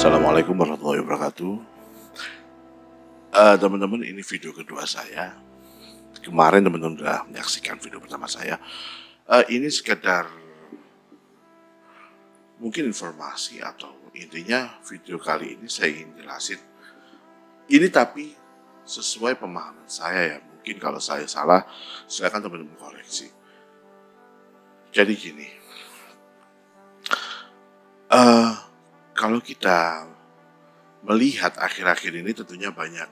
Assalamualaikum warahmatullahi wabarakatuh. Teman-teman, ini video kedua saya. Kemarin teman-teman sudah menyaksikan video pertama saya. Ini sekedar mungkin informasi atau intinya video kali ini saya ingin jelasin. Ini tapi sesuai pemahaman saya ya. Mungkin kalau saya salah, silakan teman-teman koreksi. Jadi gini, kalau kita melihat akhir-akhir ini tentunya banyak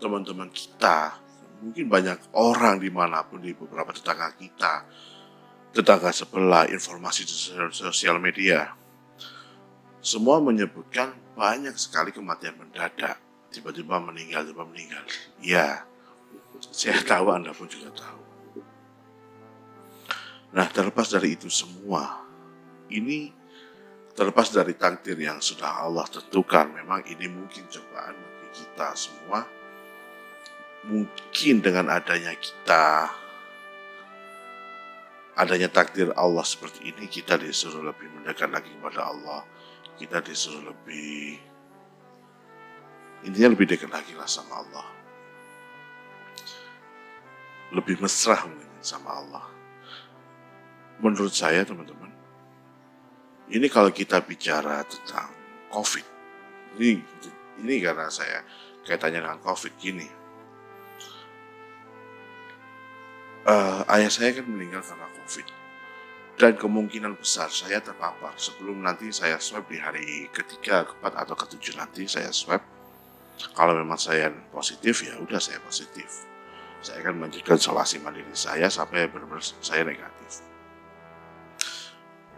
teman-teman kita, mungkin banyak orang dimanapun, di beberapa tetangga kita, tetangga sebelah, informasi di sosial media, semua menyebutkan banyak sekali kematian mendadak, tiba-tiba meninggal. Ya, saya tahu, Anda pun juga tahu. Nah, terlepas dari itu semua, ini terlepas dari takdir yang sudah Allah tentukan, memang ini mungkin cobaan bagi kita semua. Mungkin dengan adanya takdir Allah seperti ini, kita disuruh lebih mendekat lagi kepada Allah. Kita disuruh lebih dekat lagi lah sama Allah. Lebih mesra mungkin sama Allah. Menurut saya teman-teman, ini kalau kita bicara tentang COVID, ini karena saya kaitannya dengan COVID gini. Ayah saya kan meninggal karena COVID, dan kemungkinan besar saya terpapar sebelum nanti saya swab di hari ketiga, keempat atau ketujuh nanti saya swab. Kalau memang saya positif, ya udah saya positif. Saya akan melanjutkan isolasi mandiri saya sampai benar-benar saya negatif.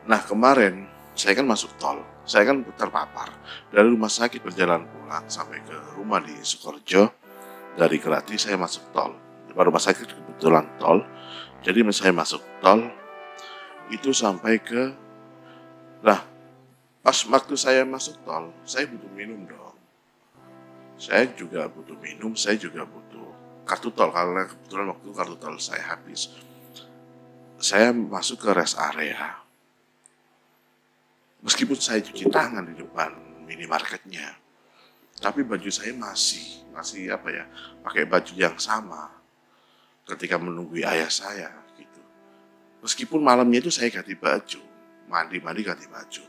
Nah, kemarin saya kan masuk tol, saya kan terpapar. Dari rumah sakit berjalan pulang sampai ke rumah di Sukorejo, dari Grati saya masuk tol. Di rumah sakit kebetulan tol, jadi saya masuk tol itu sampai ke, nah pas waktu saya masuk tol, saya butuh minum dong. Saya juga butuh minum, saya juga butuh kartu tol, karena kebetulan waktu kartu tol saya habis. Saya masuk ke rest area. Meskipun saya cuci tangan di depan minimarketnya, tapi baju saya masih pakai baju yang sama ketika menunggu ayah saya gitu. Meskipun malamnya itu saya ganti baju, mandi ganti baju.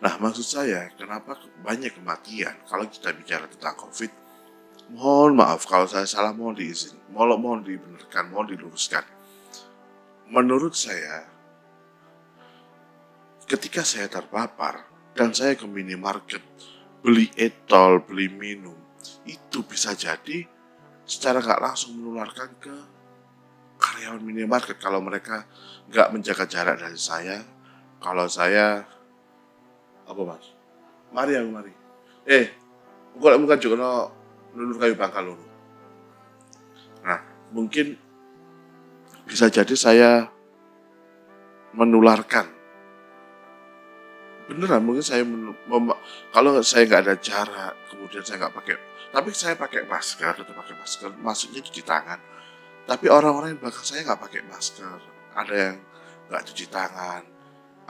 Nah, maksud saya, kenapa banyak kematian? Kalau kita bicara tentang COVID, mohon maaf kalau saya salah, mohon dibenarkan, mohon diluruskan. Menurut saya, ketika saya terpapar dan saya ke minimarket beli etol, beli minum, itu bisa jadi secara gak langsung menularkan ke karyawan minimarket kalau mereka gak menjaga jarak dari saya. Kalau saya, apa mas? Mari. Gue bukan juga nulur kayu bangka lulu. Nah, mungkin bisa jadi saya menularkan. Beneran, mungkin saya kalau saya nggak ada jarak, kemudian saya nggak pakai, tapi saya pakai masker, tetap pakai masker, maksudnya cuci tangan. Tapi orang-orang yang belakang saya nggak pakai masker, ada yang nggak cuci tangan,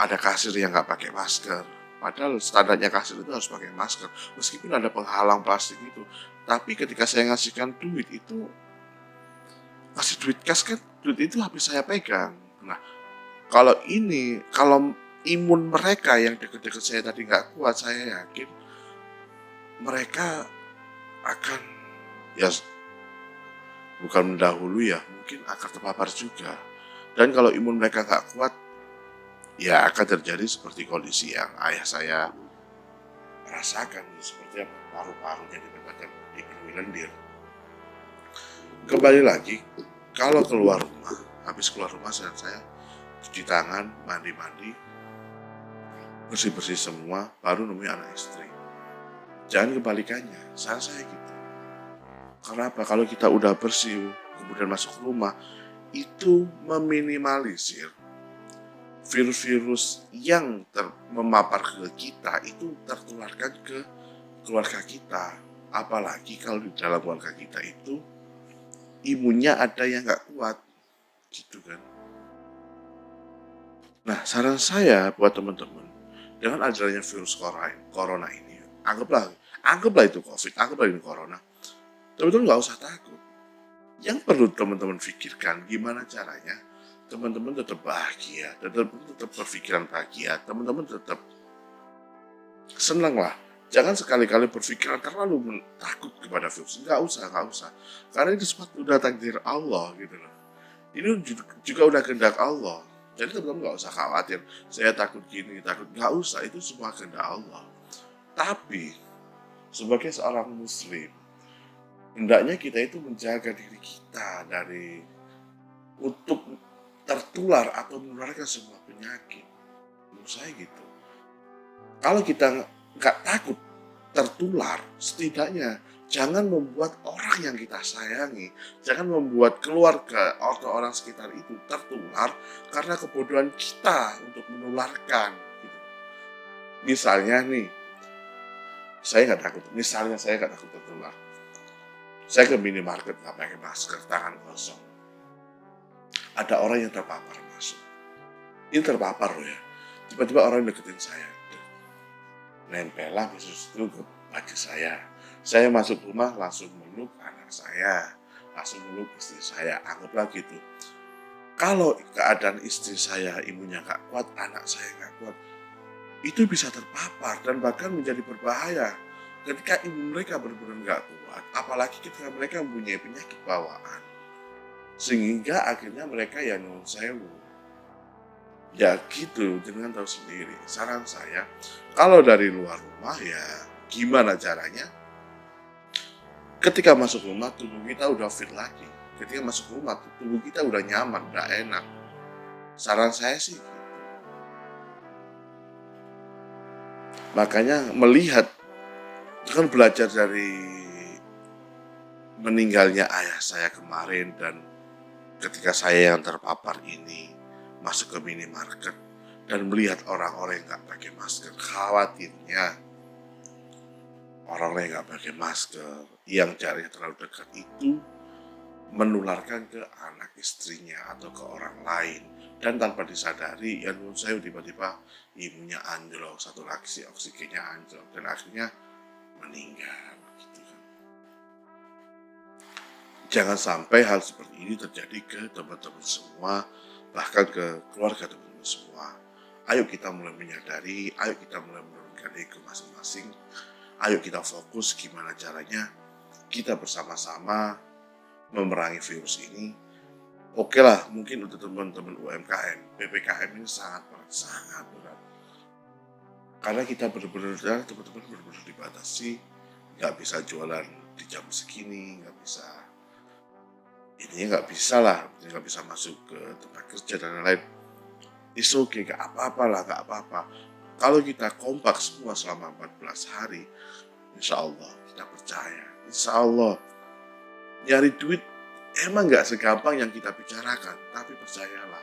ada kasir yang nggak pakai masker. Padahal standarnya kasir itu harus pakai masker, meskipun ada penghalang plastik itu. Tapi ketika saya ngasihkan duit itu, ngasih duit cash kan, duit itu habis saya pegang. Nah, kalau imun mereka yang deket-deket saya tadi nggak kuat, saya yakin mereka akan, ya bukan mendahului ya, mungkin akan terpapar juga. Dan kalau imun mereka nggak kuat, ya akan terjadi seperti kondisi yang ayah saya rasakan, seperti paru-parunya dipenuhi lendir. Kembali lagi, kalau keluar rumah, habis keluar rumah saya cuci tangan, mandi, bersih-bersih semua, baru nemui anak istri. Jangan kebalikannya, saran saya gitu. Kenapa? Kalau kita udah bersih, kemudian masuk rumah, itu meminimalisir virus-virus yang memapar ke kita, itu tertularkan ke keluarga kita. Apalagi kalau di dalam keluarga kita itu imunnya ada yang gak kuat, gitu kan. Nah, saran saya buat teman-teman, dengan adanya virus corona ini, anggaplah itu COVID, anggaplah ini corona, teman-teman nggak usah takut. Yang perlu teman-teman pikirkan gimana caranya teman-teman tetap bahagia, tetap berpikiran bahagia, teman-teman tetap senang lah. Jangan sekali-kali berpikiran terlalu takut kepada virus. Nggak usah. Karena itu udah takdir Allah gitu loh. Ini juga udah kehendak Allah. Jadi teman-teman nggak usah khawatir. Saya takut gini, takut. Nggak usah, itu semua kehendak Allah. Tapi sebagai seorang muslim, hendaknya kita itu menjaga diri kita dari untuk tertular atau menularkan semua penyakit. Menurut saya gitu. Kalau kita nggak takut tertular, setidaknya jangan membuat orang yang kita sayangi, jangan membuat keluarga atau orang sekitar itu tertular karena kebodohan kita untuk menularkan. Gitu. Misalnya nih, saya nggak takut tertular. Saya ke minimarket nggak pakai masker, tangan kosong. Ada orang yang terpapar masuk. Ini terpapar loh ya. Tiba-tiba orang deketin saya. Nempelah khusus itu ke baju saya. Saya masuk rumah langsung meluk anak saya. Langsung meluk istri saya. Anggaplah gitu. Kalau keadaan istri saya imunnya nggak kuat, anak saya nggak kuat, itu bisa terpapar dan bahkan menjadi berbahaya. Ketika imun mereka benar-benar nggak kuat, apalagi ketika mereka mempunyai penyakit bawaan. Sehingga akhirnya mereka ya non sewu. Ya gitu, dengan tahu sendiri. Saran saya, kalau dari luar rumah ya gimana caranya? Ketika masuk rumah, tubuh kita udah fit lagi. Ketika masuk rumah, tubuh kita udah nyaman, udah enak. Saran saya sih gitu. Makanya melihat, kan belajar dari meninggalnya ayah saya kemarin dan ketika saya yang terpapar ini masuk ke minimarket dan melihat orang-orang yang nggak pakai masker, khawatirnya orang-orang yang nggak pakai masker yang jaraknya terlalu dekat itu menularkan ke anak istrinya atau ke orang lain dan tanpa disadari ya menurut saya tiba-tiba imunnya anjlok, satu lagi si oksigennya anjlok dan akhirnya meninggal gitu kan. Jangan sampai hal seperti ini terjadi ke teman-teman semua, bahkan ke keluarga teman-teman semua. Ayo kita mulai menyadari, ayo kita mulai menurunkan ego masing-masing, ayo kita fokus gimana caranya kita bersama-sama memerangi virus ini. Oke lah, mungkin untuk teman-teman UMKM, PPKM ini sangat berat. Karena kita teman-teman benar-benar dibatasi, nggak bisa jualan di jam segini, nggak bisa masuk ke tempat kerja dan lain-lain. It's okay, nggak apa-apa. Kalau kita kompak semua selama 14 hari, insya Allah kita percaya, insya Allah nyari duit emang nggak segampang yang kita bicarakan, tapi percayalah,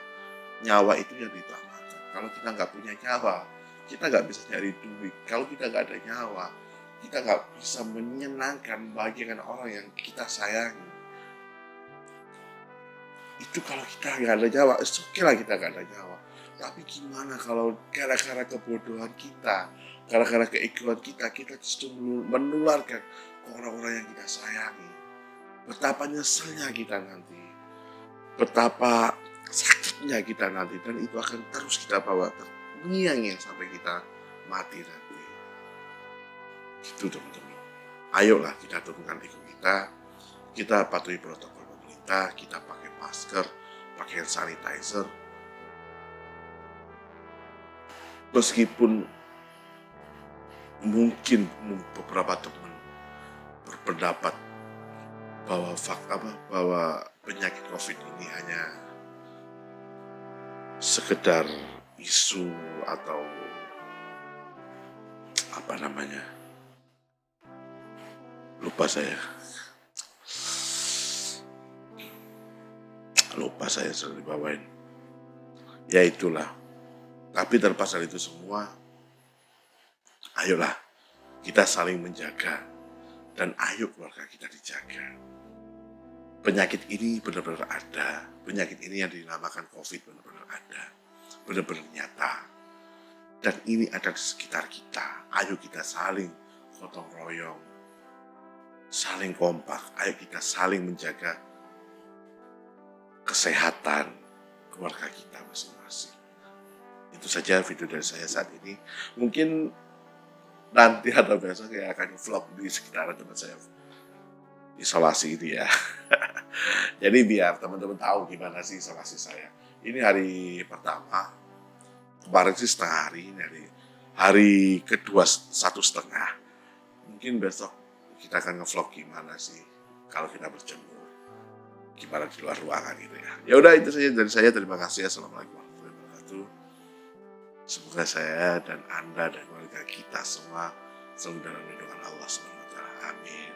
nyawa itu yang diutamakan. Kalau kita nggak punya nyawa, kita nggak bisa nyari duit. Kalau kita nggak ada nyawa, kita nggak bisa menyenangkan, membahagiakan orang yang kita sayangi. Itu kalau kita nggak ada nyawa, oke lah kita nggak ada nyawa. Tapi gimana kalau gara-gara kebodohan kita, gara-gara keegoan kita justru menularkan ke orang-orang yang kita sayangi. Betapa nyeselnya kita nanti, betapa sakitnya kita nanti, dan itu akan terus kita bawa terngiang-ngiang sampai kita mati nanti. Itu teman-teman. Ayolah kita turunkan ego kita patuhi protokol pemerintah, kita pakai masker, pakai hand sanitizer. Meskipun mungkin beberapa teman berpendapat bahwa penyakit COVID ini hanya sekedar isu atau lupa saya sudah dibawain. Ya itulah. Tapi terlepas dari itu semua, ayolah kita saling menjaga dan ayo keluarga kita dijaga. Penyakit ini benar-benar ada. Penyakit ini yang dinamakan COVID benar-benar ada. Benar-benar nyata. dan ini ada di sekitar kita. Ayo kita saling gotong royong, saling kompak. Ayo kita saling menjaga kesehatan keluarga kita masing-masing. Itu saja video dari saya saat ini. Mungkin nanti atau besok saya akan vlog di sekitaran tempat saya isolasi ini ya. Jadi biar teman-teman tahu gimana sih isolasi saya. Ini hari pertama, kemarin sih setengah hari, ini hari kedua 1,5. Mungkin besok kita akan nge-vlog gimana sih kalau kita berjemur, gimana di luar ruangan gitu ya. Ya udah, itu saja dari saya. Terima kasih. Assalamualaikum warahmatullahi wabarakatuh. Semoga saya dan Anda dan keluarga kita semua selalu dalam lindungan Allah SWT. Amin.